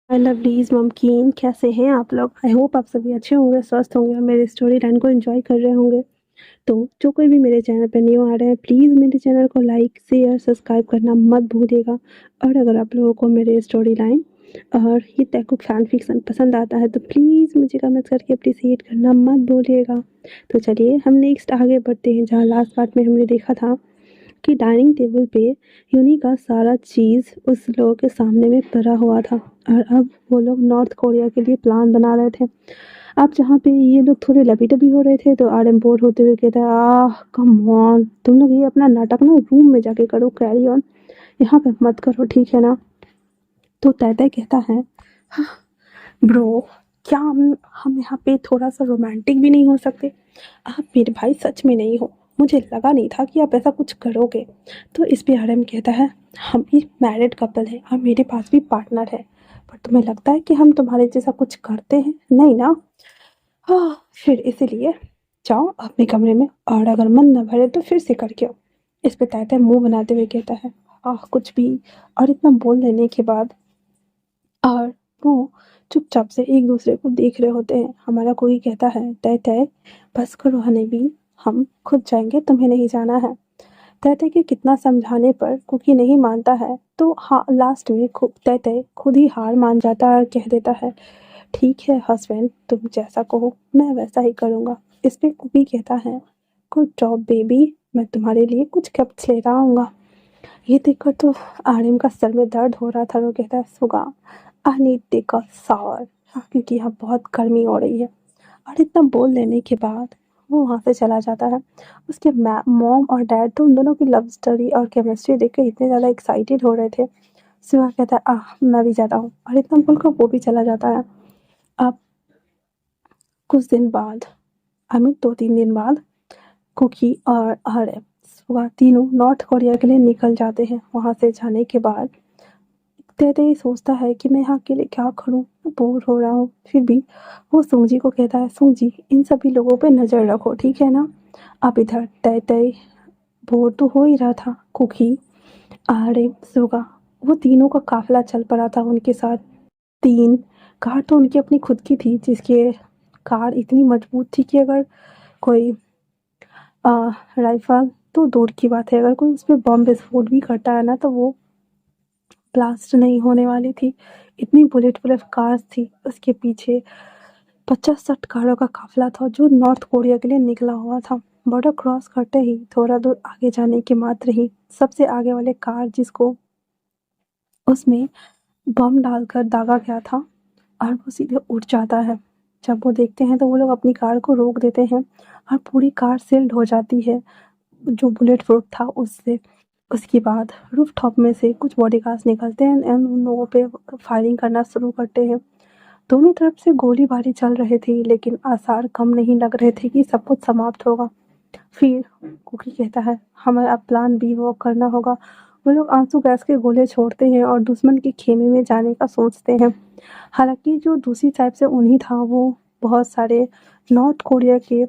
हाय lovelies ममकीन, कैसे हैं आप लोग? आई होप आप सभी अच्छे होंगे, स्वस्थ होंगे और मेरे स्टोरी लाइन को एंजॉय कर रहे होंगे। तो जो कोई भी मेरे चैनल पर न्यू आ रहे हैं, प्लीज़ मेरे चैनल को लाइक शेयर सब्सक्राइब करना मत भूलिएगा। और अगर आप लोगों को मेरे स्टोरी लाइन और ये टैको फैन फिक्शन पसंद आता है तो प्लीज़ मुझे कमेंट करके अप्रिसिएट करना मत भूलिएगा। तो चलिए हम नेक्स्ट आगे बढ़ते हैं, जहाँ लास्ट पार्ट में हमने देखा था कि डाइनिंग टेबल पे यूनी का सारा चीज़ उस लोगों के सामने में पड़ा हुआ था और अब वो लोग नॉर्थ कोरिया के लिए प्लान बना रहे थे। अब जहाँ पे ये लोग थोड़े लबी-डबी हो रहे थे तो आरएम बोर होते हुए कहता है, आह कम ऑन, तुम लोग ये अपना नाटक ना रूम में जाके करो, कैरी ऑन, यहाँ पे मत करो, ठीक है ना? तो तैतै कहता है, हाँ ब्रो, क्या हम यहाँ पे थोड़ा सा रोमांटिक भी नहीं हो सकते? आप मेरे भाई सच में नहीं हो, मुझे लगा नहीं था कि आप ऐसा कुछ करोगे। तो इस पे आरएम कहता है, हम भी मैरिड कपल हैं और मेरे पास भी पार्टनर है, पर तुम्हें लगता है कि हम तुम्हारे जैसा कुछ करते हैं? नहीं ना? हाँ, फिर इसीलिए जाओ अपने कमरे में और अगर मन न भरे तो फिर से करके आओ। इस पे तैतै मुंह बनाते हुए कहता है, आह कुछ भी। और इतना बोल देने के बाद और वो चुपचाप से एक दूसरे को देख रहे होते हैं। हमारा कोई कहता है, तय तय बस करो हनीबी, हम खुद जाएंगे, तुम्हें नहीं जाना है। तय तय के कितना समझाने पर कुकी नहीं मानता है तो हाँ, लास्ट में तय तय खुद ही हार मान जाता है और कह देता है, ठीक है हस्बैंड, तुम जैसा कहो मैं वैसा ही करूँगा। इस पे कुकी कहता है, गुड जॉब बेबी, मैं तुम्हारे लिए कुछ गिफ्ट्स लेकर आऊँगा। ये देखकर तो आर्यन का सर में दर्द हो रहा था। वो कहता है, Suga I need take a shower, क्योंकि यहाँ बहुत गर्मी हो रही है। और इतना बोल देने के बाद वो वहाँ से चला जाता है। उसके मॉम और डैड तो उन दोनों की लव स्टोरी और केमिस्ट्री देख के इतने ज़्यादा एक्साइटेड हो रहे थे। शिवा कहता है, आह मैं भी जाता हूँ, और इतना बोलकर वो भी चला जाता है। अब कुछ दिन बाद, आई मीन 2-3 दिन बाद, कुकी और आर्यन सुगा तीनों नॉर्थ कोरिया के लिए निकल जाते हैं। वहाँ से जाने के बाद तय ये सोचता है कि मैं यहाँ अकेले क्या करूँ, बोर हो रहा हूँ। फिर भी वो सुंगजी को कहता है, सुंगजी इन सभी लोगों पे नज़र रखो, ठीक है ना? अब इधर तय तय बोर तो हो ही रहा था। कुकी, आर्य, सुगा, वो तीनों का काफिला चल पड़ा था उनके साथ। 3 कार तो उनकी अपनी खुद की थी, जिसके कार इतनी मजबूत थी कि अगर कोई राइफल तो दूर की बात है, अगर कोई उस पे बम विस्फोट भी करता है ना तो वो ब्लास्ट नहीं होने वाली थी। इतनी बुलेट प्रूफ कार्स थी। उसके पीछे 50-60 कारों का काफिला था जो नॉर्थ कोरिया के लिए निकला हुआ था। बॉर्डर क्रॉस करते ही थोड़ा दूर आगे जाने के मात्र ही सबसे आगे वाले कार, जिसको उसमें बम डालकर दागा गया था, और वो सीधे उड़ जाता है। जब वो देखते हैं तो वो लोग अपनी कार को रोक देते हैं और पूरी कार सील्ड हो जाती है जो बुलेट प्रूफ था उससे। उसके बाद रूफटॉप में से कुछ बॉडीगार्ड्स निकलते हैं एंड उन लोगों पे फायरिंग करना शुरू करते हैं। दोनों तरफ से गोलीबारी चल रही थी, लेकिन आसार कम नहीं लग रहे थे कि सब कुछ समाप्त होगा। फिर कुकी कहता है, हमें अब प्लान बी वर्क करना होगा। वो लोग आंसू गैस के गोले छोड़ते हैं और दुश्मन के खेमे में जाने का सोचते हैं। हालांकि जो दूसरी साइड से उन्हीं था, वो बहुत सारे नॉर्थ कोरिया के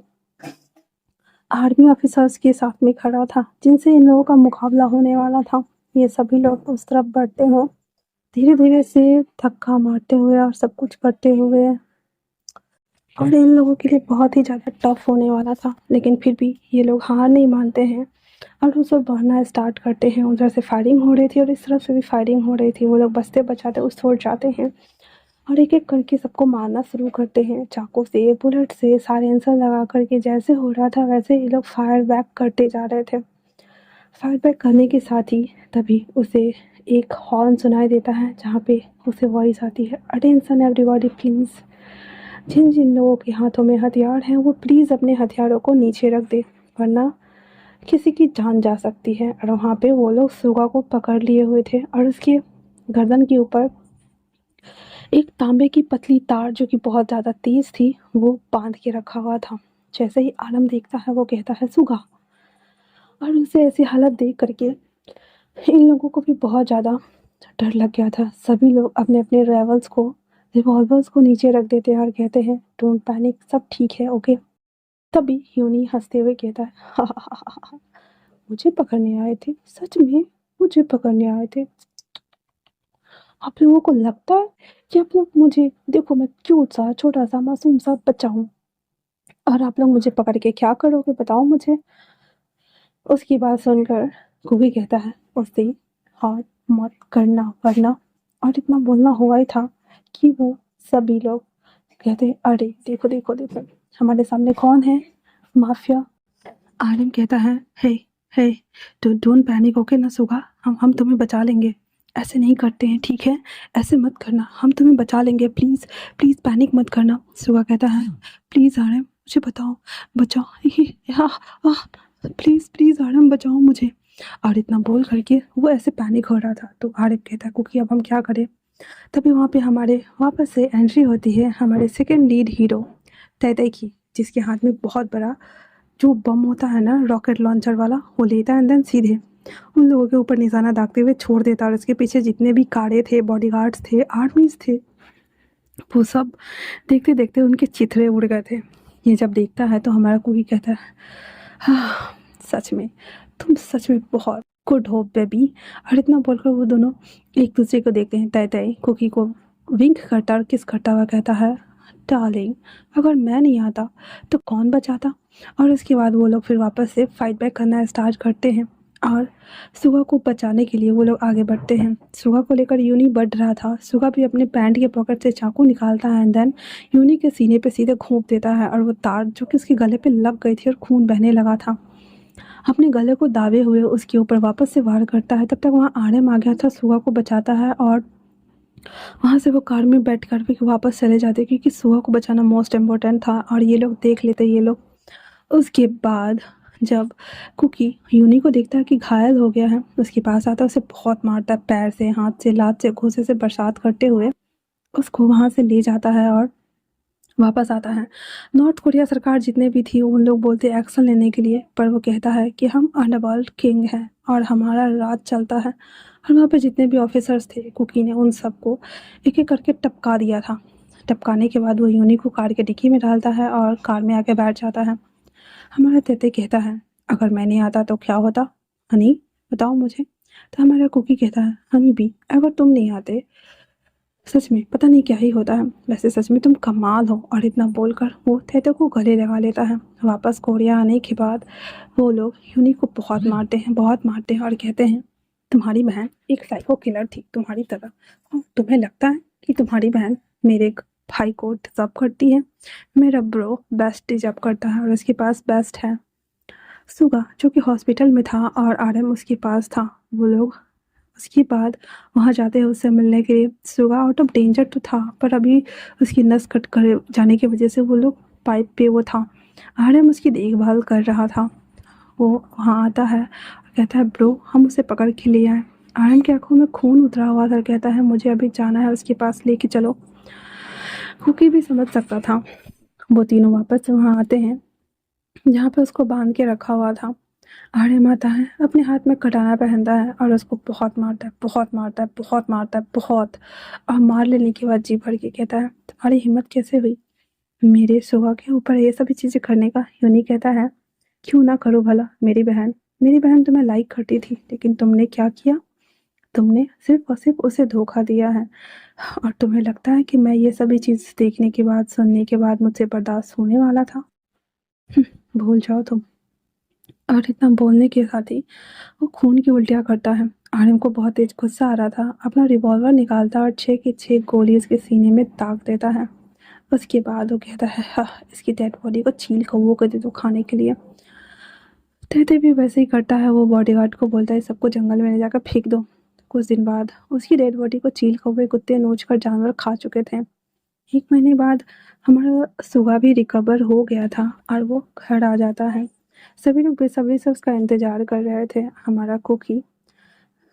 आर्मी ऑफिसर्स के साथ में खड़ा था, जिनसे इन लोगों का मुकाबला होने वाला था। ये सभी लोग उस तरफ बढ़ते हैं, धीरे धीरे से धक्का मारते हुए और सब कुछ करते हुए, और इन लोगों के लिए बहुत ही ज़्यादा टफ होने वाला था। लेकिन फिर भी ये लोग हार नहीं मानते हैं और उस पर बढ़ना स्टार्ट करते हैं। उधर से फायरिंग हो रही थी और इस तरफ से भी फायरिंग हो रही थी। वो लोग बचते बचाते उस ओर जाते हैं और एक एक करके सबको मारना शुरू करते हैं, चाकू से, बुलेट से, साइलेंसर लगा करके। जैसे हो रहा था वैसे ये लोग फायर बैक करते जा रहे थे। फायर बैक करने के साथ ही तभी उसे एक हॉर्न सुनाई देता है, जहाँ पे उसे वॉइस आती है, अटेंशन एवरीबॉडी प्लीज़, जिन जिन लोगों के हाथों में हथियार हैं वो प्लीज़ अपने हथियारों को नीचे रख दे, वरना किसी की जान जा सकती है। और वहाँ पे वो लोग सुगा को पकड़ लिए हुए थे और उसके गर्दन के ऊपर एक तांबे की पतली तार, जो कि बहुत ज़्यादा तेज़ थी, वो बांध के रखा हुआ था। जैसे ही आलम देखता है वो कहता है, सुगा। और उसे ऐसी हालत देख करके इन लोगों को भी बहुत ज़्यादा डर लग गया था। सभी लोग अपने अपने रिवॉल्वर्स को नीचे रख देते हैं और कहते हैं, डोंट पैनिक, सब ठीक है, ओके। तभी यूनी हंसते हुए कहता है, हा हा हा हा हा, मुझे पकड़ने आए थे, सच में मुझे पकड़ने आए थे। आप लोगों को लगता है कि आप लोग मुझे देखो, मैं क्यूट सा छोटा सा मासूम सा बच्चा हूँ और आप लोग मुझे पकड़ के क्या करोगे बताओ मुझे। उसकी बात सुनकर कुकी कहता है उससे हाथ मत करना वरना, और इतना बोलना हुआ ही था कि वो सभी लोग कहते अरे देखो देखो देखो हमारे सामने कौन है, माफिया। आर्यन कहता है हे हे तो डोंट पैनिक ओके ना सुगा, हम तुम्हें बचा लेंगे, ऐसे नहीं करते हैं ठीक है, ऐसे मत करना, हम तुम्हें बचा लेंगे, प्लीज़ प्लीज़ पैनिक मत करना। सुगा कहता है प्लीज़ आर्यन मुझे बताओ, बचाओ प्लीज़ प्लीज़ आर्यन बचाओ मुझे। और इतना बोल करके वो ऐसे पैनिक हो रहा था तो आर्यन कहता है क्योंकि अब हम क्या करें। तभी वहाँ पे हमारे वापस से एंट्री होती है हमारे सेकंड लीड हीरो तैतै की, जिसके हाथ में बहुत बड़ा जो बम होता है ना रॉकेट लॉन्चर वाला, वो लेता है एंड देन सीधे उन लोगों के ऊपर निशाना दागते हुए छोड़ देता है। और उसके पीछे जितने भी कारे थे, बॉडीगार्ड्स थे, आर्मीज थे, वो सब देखते देखते उनके चिथड़े उड़ गए थे। ये जब देखता है तो हमारा कुकी कहता है हाँ सच में तुम सच में बहुत गुड हो बेबी। और इतना बोलकर वो दोनों एक दूसरे को देखते हैं। तय तय कुकी को विंक करता और किस करता हुआ कहता है डार्लिंग अगर मैं नहीं आता तो कौन बचाता। और उसके बाद वो लोग फिर वापस से फाइट बैक करना स्टार्ट करते हैं और सुगा को बचाने के लिए वो लोग आगे बढ़ते हैं। सुगा को लेकर यूनी बढ़ रहा था। सुगा भी अपने पैंट के पॉकेट से चाकू निकालता है एंड देन यूनी के सीने पे सीधे घोंप देता है और वो तार जो कि उसके गले पे लग गई थी और खून बहने लगा था अपने गले को दावे हुए उसके ऊपर वापस से वार करता है। तब तक वहाँ आर्यन आ गया था, सुगा को बचाता है और वहाँ से वो कार में बैठ कर भी वापस चले जाते क्योंकि सुगा को बचाना मोस्ट इम्पोर्टेंट था और ये लोग देख लेते ये लोग। उसके बाद जब कुकी यूनी को देखता है कि घायल हो गया है, उसके पास आता है, उसे बहुत मारता है पैर से, हाथ से, लात से, घूंसे से बरसात करते हुए उसको वहाँ से ले जाता है और वापस आता है। नॉर्थ कोरिया सरकार जितने भी थी उन लोग बोलते एक्शन लेने के लिए, पर वो कहता है कि हम अंडरवर्ल्ड किंग हैं और हमारा राज चलता है। और वहाँ पे जितने भी ऑफिसर्स थे कुकी ने उन सबको एक एक करके टपका दिया था। टपकाने के बाद वो यूनी को कार के डिक्की में डालता है और कार में आके बैठ जाता है। हमारा तेते कहता है अगर मैं नहीं आता तो क्या होता हनी, बताओ मुझे। तो हमारा कुकी कहता है हनी भी अगर तुम नहीं आते सच में पता नहीं क्या ही होता है, वैसे सच में तुम कमाल हो। और इतना बोलकर वो तेते को गले लगा लेता है। वापस कोरिया आने के बाद वो लोग यूनी को बहुत मारते हैं, बहुत मारते हैं और कहते हैं तुम्हारी बहन एक साइको किलर थी तुम्हारी तरह, और तुम्हें लगता है कि तुम्हारी बहन मेरे भाई को डिजर्व करती है। मेरा ब्रो बेस्ट डिजर्व करता है और उसके पास बेस्ट है सुगा जो कि हॉस्पिटल में था और आरएम उसके पास था। वो लोग उसके बाद वहाँ जाते हैं उससे मिलने के लिए। सुगा आउट ऑफ डेंजर तो था पर अभी उसकी नस कट कर जाने की वजह से वो लोग पाइप पे वो था, आरएम उसकी देखभाल कर रहा था। वो वहाँ आता है और कहता है ब्रो हम उसे पकड़ के ले आए। आरएम की आंखों में खून उतरा हुआ था, कहता है मुझे अभी जाना है उसके पास, लेके चलो। कुकी भी समझ सकता था। वो तीनों वापस से वहाँ आते हैं जहाँ पे उसको बांध के रखा हुआ था। आर्यन आता है, अपने हाथ में कटाना पहनता है और उसको बहुत मारता है, बहुत मारता है, बहुत मारता है, बहुत। और मार लेने के बाद जी भर के कहता है तुम्हारी हिम्मत कैसे हुई मेरे सुगा के ऊपर ये सभी चीज़ें करने का। यूनी कहता है क्यों ना करो भला, मेरी बहन तुम्हें लाइक करती थी लेकिन तुमने क्या किया, तुमने सिर्फ और सिर्फ उसे धोखा दिया है। और तुम्हें लगता है कि मैं ये सभी चीज़ देखने के बाद, सुनने के बाद मुझसे बर्दाश्त होने वाला था। भूल जाओ तुम। और इतना बोलने के साथ ही वो खून की उल्टियाँ करता है। आर्यन को बहुत तेज गुस्सा आ रहा था, अपना रिवॉल्वर निकालता और 6 की 6 गोली उसके सीने में दाग देता है। उसके बाद वो कहता है हाँ इसकी डेड बॉडी को छील कौवों को दे दो खाने के लिए। तेते भी वैसे ही करता है, वो बॉडीगार्ड को बोलता है सबको जंगल में ले जाकर फेंक दो। कुछ दिन बाद उसकी डेड बॉडी को चील कौवे कुत्ते नोच कर जानवर खा चुके थे। 1 महीने बाद हमारा सुगा भी रिकवर हो गया था और वो घर आ जाता है। सभी लोग बेसब्री से उसका इंतजार कर रहे थे। हमारा कुकी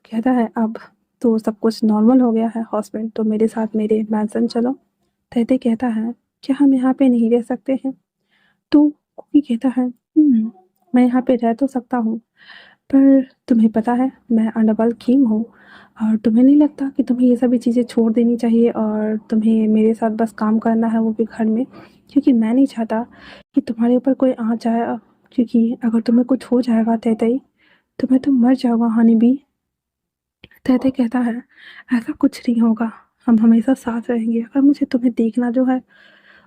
कहता है अब तो सब कुछ नॉर्मल हो गया है हॉस्पिटल, तो मेरे साथ मेरे मैंसन चलो। तहते कहता है क्या हम यहाँ पे नहीं रह सकते हैं। तो कुकी कहता है मैं यहाँ पे रह तो सकता हूँ पर तुम्हें पता है मैं अंडरवर्ल्ड किंग हूँ और तुम्हें नहीं लगता कि तुम्हें ये सभी चीज़ें छोड़ देनी चाहिए और तुम्हें मेरे साथ बस काम करना है, वो भी घर में, क्योंकि मैं नहीं चाहता कि तुम्हारे ऊपर कोई आ जाए, क्योंकि अगर तुम्हें कुछ हो जाएगा तय तो मैं तो मर जाऊँगा हनी बी। तहते कहता है, ऐसा कुछ नहीं होगा, हम हमेशा साथ रहेंगे और मुझे तुम्हें देखना जो है।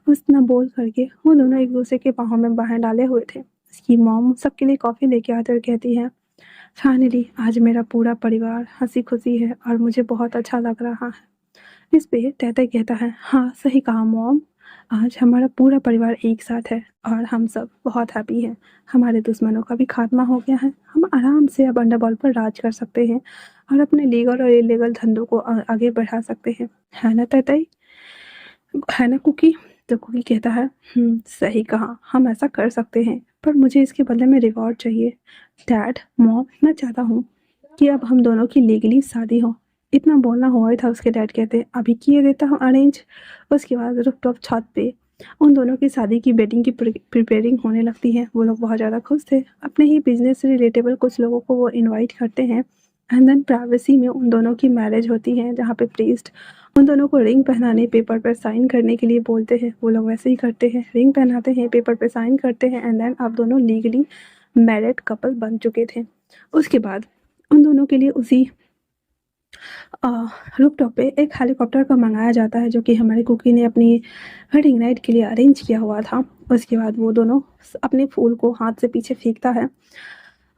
उतना बोल करके वो दोनों एक दूसरे के बाहों में बाहें डाले हुए थे। उसकी मॉम सबके लिए कॉफ़ी लेके आते हुए कहती है, फाइनली आज मेरा पूरा परिवार हंसी खुशी है और मुझे बहुत अच्छा लग रहा है। इस पे तैतय कहता है, हाँ सही कहा मॉम, आज हमारा पूरा परिवार एक साथ है और हम सब बहुत हैप्पी हैं। हमारे दुश्मनों का भी खात्मा हो गया है, हम आराम से अब अंडरवर्ल्ड पर राज कर सकते हैं और अपने लीगल और इलीगल धंधों को आगे बढ़ा सकते हैं। है ना तैतय, है ना कुकी? तो कुकी कहता है, सही कहा, हम ऐसा कर सकते हैं, पर मुझे इसके बदले में रिवॉर्ड चाहिए। डैड मॉम, मैं चाहता हूँ कि अब हम दोनों की लीगली शादी हो। इतना बोलना हुआ ही था, उसके डैड कहते, अभी किए देता हूँ अरेंज। उसके बाद रूफटॉप छत पे उन दोनों की शादी की वेडिंग की प्रिपेयरिंग होने लगती है। वो लोग बहुत ज़्यादा खुश थे। अपने ही बिजनेस से रिलेटेबल कुछ लोगों को वो इनवाइट करते हैं एंड देन प्राइवेसी में उन दोनों की मैरिज होती है, जहाँ पे प्रीस्ट उन दोनों को रिंग पहनाने, पेपर पर साइन करने के लिए बोलते हैं। वो लोग वैसे ही करते हैं, रिंग पहनाते हैं, पेपर पे साइन करते हैं एंड देन अब दोनों लीगली मैरिड कपल बन चुके थे। उसके बाद उन दोनों के लिए उसी रूफटॉप पे एक हेलीकॉप्टर को मंगाया जाता है, जो कि हमारी कुकी ने अपनी वेडिंग नाइट के लिए अरेंज किया हुआ था। उसके बाद वो दोनों अपने फूल को हाथ से पीछे फेंकता है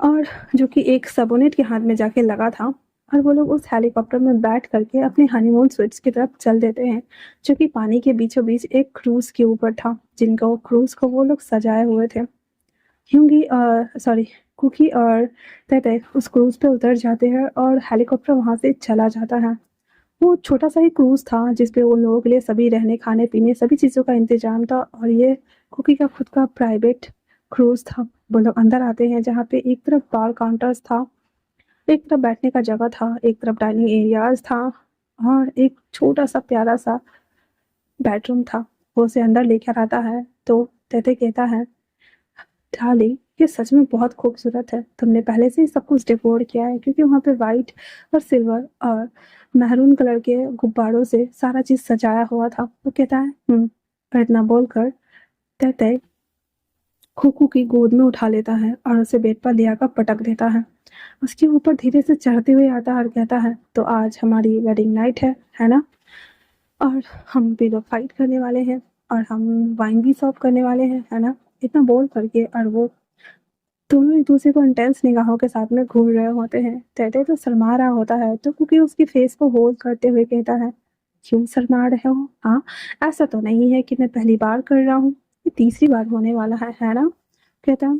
और जो कि एक सबोनेट के हाथ में जाके लगा था, और वो लोग उस हेलीकॉप्टर में बैठ करके अपने हनीमून स्वीट्स की तरफ चल देते हैं, जो कि पानी के बीचों बीच एक क्रूज के ऊपर था, जिनका वो क्रूज को वो लोग सजाए हुए थे। ह्यूंगी सॉरी कुकी और तैतय उस क्रूज पे उतर जाते हैं और हेलीकॉप्टर वहाँ से चला जाता है। वो छोटा सा ही क्रूज था जिसपे उन लोगों के लिए सभी रहने खाने पीने सभी चीज़ों का इंतजाम था, और ये कुकी का खुद का प्राइवेट क्रूज था। वो लोग अंदर आते हैं, जहाँ पे एक तरफ बार काउंटर्स था, एक तरफ बैठने का जगह था, एक तरफ डाइनिंग एरियाज था और एक छोटा सा प्यारा सा बेडरूम था। वो उसे अंदर लेकर आता है तो तैतय कहता है, डार्लिंग ये सच में बहुत खूबसूरत है, तुमने पहले से ही सब कुछ डेकोर किया है, क्योंकि वहाँ पे वाइट और सिल्वर और मैरून कलर के गुब्बारों से सारा चीज़ सजाया हुआ था। वो कहता है और इतना बोलकर तैतय खुकू की गोद में उठा लेता है और उसे बेड पर ले आकर पटक देता है। उसके ऊपर धीरे से चढ़ते हुए आता है और कहता है, तो आज हमारी वेडिंग नाइट है ना? और हम पिलो फाइट करने वाले हैं और हम वाइन भी सर्व करने वाले हैं, है ना? इतना बोल करके और वो दोनों एक दूसरे को इंटेंस निगाहों के साथ में घूर रहे होते हैं। तैतय तो शर्मा रहा होता है, तो क्योंकि उसकी फेस को होल्ड करते हुए कहता है, क्यों शर्मा रहे हो? हाँ, ऐसा तो नहीं है कि मैं पहली बार कर रहा हूँ, ये तीसरी बार होने वाला है ना? कहता है,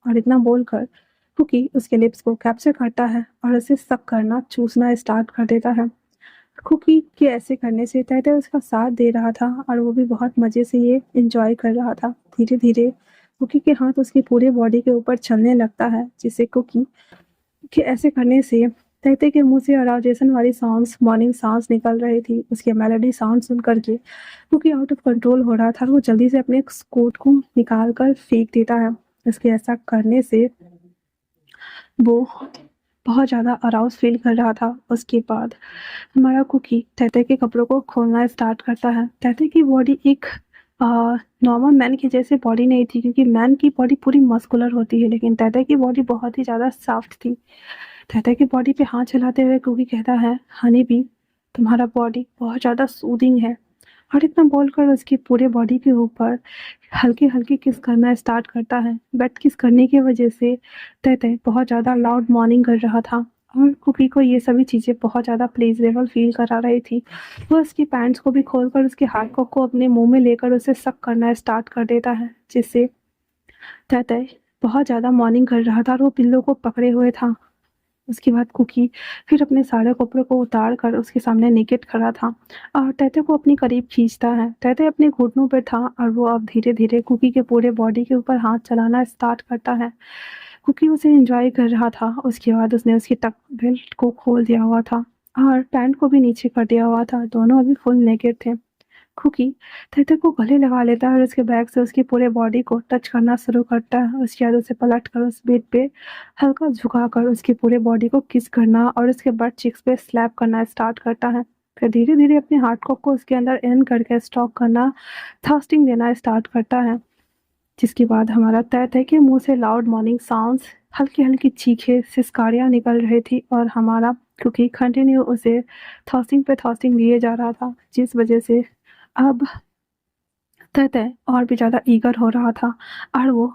और इतना बोलकर कुकी उसके लिप्स को कैप्चर करता है और उसे सक करना, चूसना स्टार्ट कर देता है। कुकी के ऐसे करने से तैतय उसका साथ दे रहा था और वो भी बहुत मज़े से ये एंजॉय कर रहा था। धीरे धीरे कुकी के हाथ उसकी पूरे बॉडी के ऊपर चलने लगता है, जिससे कुकी के ऐसे करने से तैतय के मुंह से अराउजेशन वाली साउंड्स, मॉर्निंग साउंड्स निकल रही थी। उसके मेलोडी साउंड सुन करके कुकी आउट ऑफ कंट्रोल हो रहा था और वो जल्दी से अपने कोट को निकाल कर फेंक देता है। उसके ऐसा करने से वो बहुत ज़्यादा अराउज फील कर रहा था। उसके बाद हमारा कुकी तैतय के कपड़ों को खोलना स्टार्ट करता है। तैतय की बॉडी एक नॉर्मल मैन की जैसे बॉडी नहीं थी, क्योंकि मैन की बॉडी पूरी मस्कुलर होती है, लेकिन तैतय की बॉडी बहुत ही ज़्यादा सॉफ्ट थी। तैतय की बॉडी पे हाथ चलाते हुए कुकी कहता है, हनी बी, तुम्हारा बॉडी बहुत ज़्यादा सूदिंग है। और इतना बोलकर उसकी पूरे बॉडी के ऊपर हल्की हल्की किस करना स्टार्ट करता है। बट किस करने की वजह से तैतय बहुत ज़्यादा लाउड मॉर्निंग कर रहा था और कुकी को ये सभी चीज़ें बहुत ज़्यादा प्लेजरेबल फील करा रही थी। वो उसकी पैंट्स को भी खोलकर उसके हाथ को अपने मुंह में लेकर उसे सक करना स्टार्ट कर देता है, जिससे तैतय बहुत ज़्यादा मॉर्निंग कर रहा था और वो पिल्लो को पकड़े हुए था। उसके बाद कुकी फिर अपने सारे कपड़ों को उतार कर उसके सामने नेकेड खड़ा था और तैतय को अपने करीब खींचता है। तैतय अपने घुटनों पर था और वो अब धीरे धीरे कुकी के पूरे बॉडी के ऊपर हाथ चलाना स्टार्ट करता है। कुकी उसे एंजॉय कर रहा था। उसके बाद उसने उसकी टक बेल्ट को खोल दिया हुआ था और पैंट को भी नीचे कर दिया हुआ था। दोनों अभी फुल नेकेड थे। कुकी तैतय को गले लगा लेता है और उसके बैक से उसकी पूरे बॉडी को टच करना शुरू करता है। उसके बाद उसे पलट कर उस बेड पे हल्का झुकाकर उसकी पूरे बॉडी को किस करना और उसके बट चिक्स पे स्लैप करना स्टार्ट करता है। फिर धीरे धीरे अपने हार्डकॉक को उसके अंदर इन करके स्टॉक करना, थ्रस्टिंग देना स्टार्ट करता है, जिसके बाद हमारा तैतय के मुंह से लाउड मॉर्निंग साउंड्स, हल्की हल्की चीखें, सिसकारियाँ निकल रही थी और हमारा क्योंकि कंटिन्यू उसे थॉसिंग पे थॉसिंग दिए जा रहा था, जिस वजह से अब तय और भी ज़्यादा ईगर हो रहा था और वो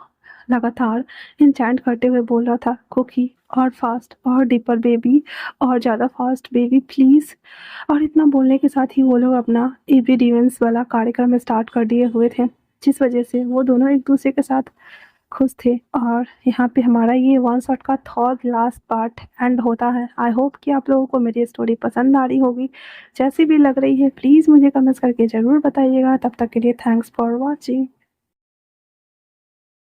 लगातार इंचैंट करते हुए बोल रहा था, कुकी और फास्ट और डीपर बेबी और ज़्यादा फास्ट बेबी प्लीज़। और इतना बोलने के साथ ही वो लोग अपना एबी डिवेंस वाला कार्यक्रम स्टार्ट कर दिए हुए थे, जिस वजह से वो दोनों एक दूसरे के साथ खुश थे। और यहाँ पे हमारा ये वन शॉट का थर्ड लास्ट पार्ट एंड होता है। आई होप कि आप लोगों को मेरी स्टोरी पसंद आ रही होगी। जैसी भी लग रही है प्लीज़ मुझे कमेंट्स करके ज़रूर बताइएगा। तब तक के लिए थैंक्स फॉर वॉचिंग।